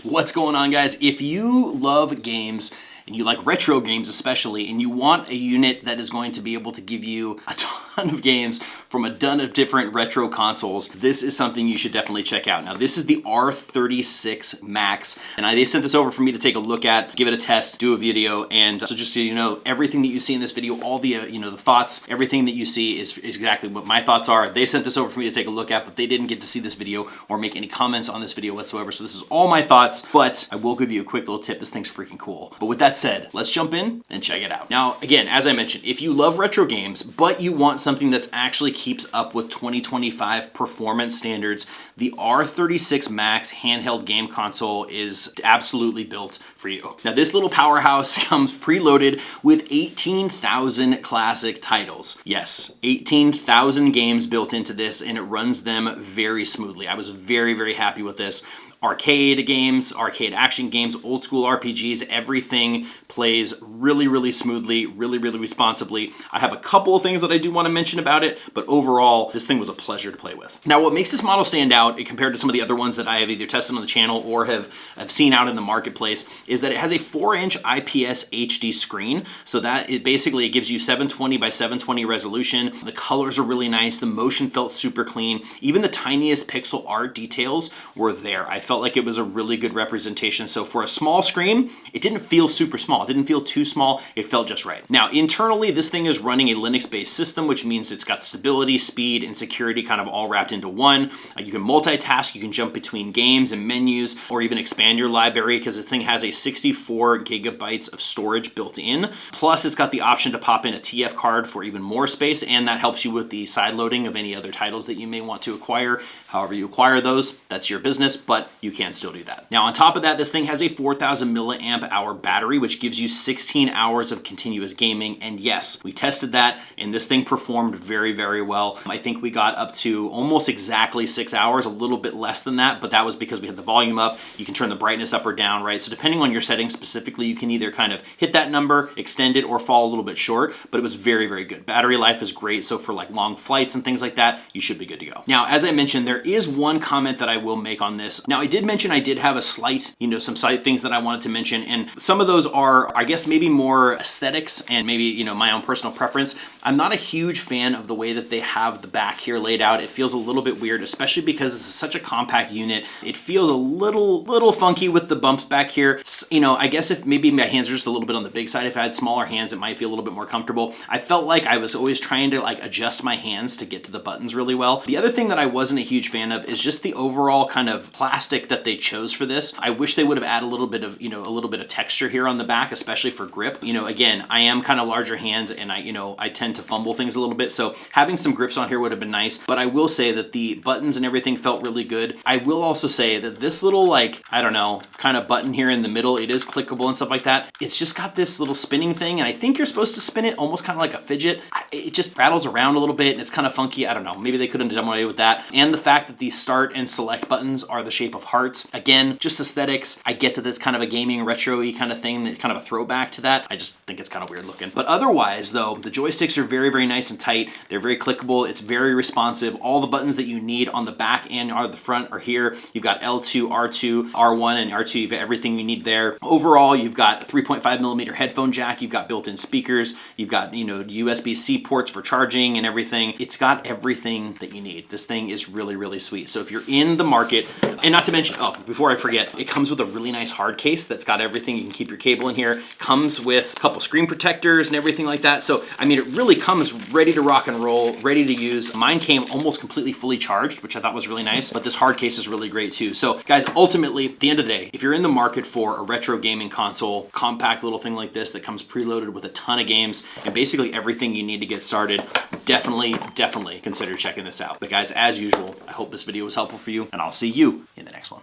What's going on, guys? If you love games and you like retro games especially, and you want a unit that is going to be able to give you a ton of games from a ton of different retro consoles, this is something you should definitely check out. Now, this is the R36MAX, and they sent this over for me to take a look at, give it a test, do a video, and so just so you know, everything that you see in this video, all the the thoughts, everything that you see is exactly what my thoughts are. They sent this over for me to take a look at, but they didn't get to see this video or make any comments on this video whatsoever, so this is all my thoughts, but I will give you a quick little tip. This thing's freaking cool. But with that said, let's jump in and check it out. Now, again, as I mentioned, if you love retro games, but you want something that's actually keeps up with 2025 performance standards, the R36MAX handheld game console is absolutely built for you. Now, this little powerhouse comes preloaded with 18,000 classic titles. Yes, 18,000 games built into this, and it runs them very smoothly. I was very, very happy with this. Arcade games, arcade action games, old school RPGs, everything plays really, really smoothly, really, really responsibly. I have a couple of things that I do want to mention about it, but overall, this thing was a pleasure to play with. Now, what makes this model stand out compared to some of the other ones that I have either tested on the channel or have seen out in the marketplace is that it has a 4-inch IPS HD screen. So that it basically gives you 720 by 720 resolution. The colors are really nice. The motion felt super clean. Even the tiniest pixel art details were there. I felt like it was a really good representation. So for a small screen, it didn't feel super small. It didn't feel too small. It felt just right. Now, internally, this thing is running a Linux-based system, which means it's got stability, speed, and security kind of all wrapped into one. You can multitask. You can jump between games and menus, or even expand your library, because this thing has a 64 gigabytes of storage built in. Plus, it's got the option to pop in a TF card for even more space, and that helps you with the side loading of any other titles that you may want to acquire. However you acquire those, that's your business, but you can still do that. Now, on top of that, this thing has a 4,000 milliamp hour battery, which gives you 16 hours of continuous gaming. And yes, we tested that, and this thing performed very, very well. I think we got up to almost exactly 6 hours, a little bit less than that, but that was because we had the volume up. You can turn the brightness up or down, right? So depending on your settings specifically, you can either kind of hit that number, extend it, or fall a little bit short, but it was very, very good. Battery life is great, so for like long flights and things like that, you should be good to go. Now, as I mentioned, there is one comment that I will make on this. Now, I did mention I did have a slight, some slight things that I wanted to mention, and some of those are, I guess, maybe more aesthetics and maybe, my own personal preference. I'm not a huge fan of the way that they have the back here laid out. It feels a little bit weird, especially because this is such a compact unit. It feels a little funky with the bumps back here. I guess if maybe my hands are just a little bit on the big side, if I had smaller hands, it might feel a little bit more comfortable. I felt like I was always trying to adjust my hands to get to the buttons really well. The other thing that I wasn't a huge fan of is just the overall kind of plastic that they chose for this. I wish they would have added a little bit of texture here on the back, especially for grip. Again, I am kind of larger hands, and I tend to fumble things a little bit, so having some grips on here would have been nice. But I will say that the buttons and everything felt really good. I will also say that this little kind of button here in the middle, it is clickable and stuff like that. It's just got this little spinning thing, and I think you're supposed to spin it almost kind of like a fidget. It just rattles around a little bit, and it's kind of funky. I don't know. Maybe they couldn't have done away with that. And the fact that the start and select buttons are the shape of hearts. Again, just aesthetics. I get that it's kind of a gaming retro-y kind of thing, that kind of a throwback to that. I just think it's kind of weird looking. But otherwise, though, the joysticks are very, very nice and tight. They're very clickable. It's very responsive. All the buttons that you need on the back and on the front are here. You've got L2, R2, R1, and R2. You've got everything you need there. Overall, you've got a 3.5 millimeter headphone jack. You've got built-in speakers. You've got, USB-C ports for charging and everything. It's got everything that you need. This thing is really, really sweet. So if you're in the market, and not to mention, before I forget, it comes with a really nice hard case that's got everything. You can keep your cable in here. Comes with a couple screen protectors and everything like that. So, it really comes ready to rock and roll, ready to use. Mine came almost completely fully charged, which I thought was really nice, but this hard case is really great too. So guys, ultimately, at the end of the day, if you're in the market for a retro gaming console, compact little thing like this that comes preloaded with a ton of games and basically everything you need to get started, definitely consider checking this out. But guys, as usual, I hope this video was helpful for you, and I'll see you in the next one.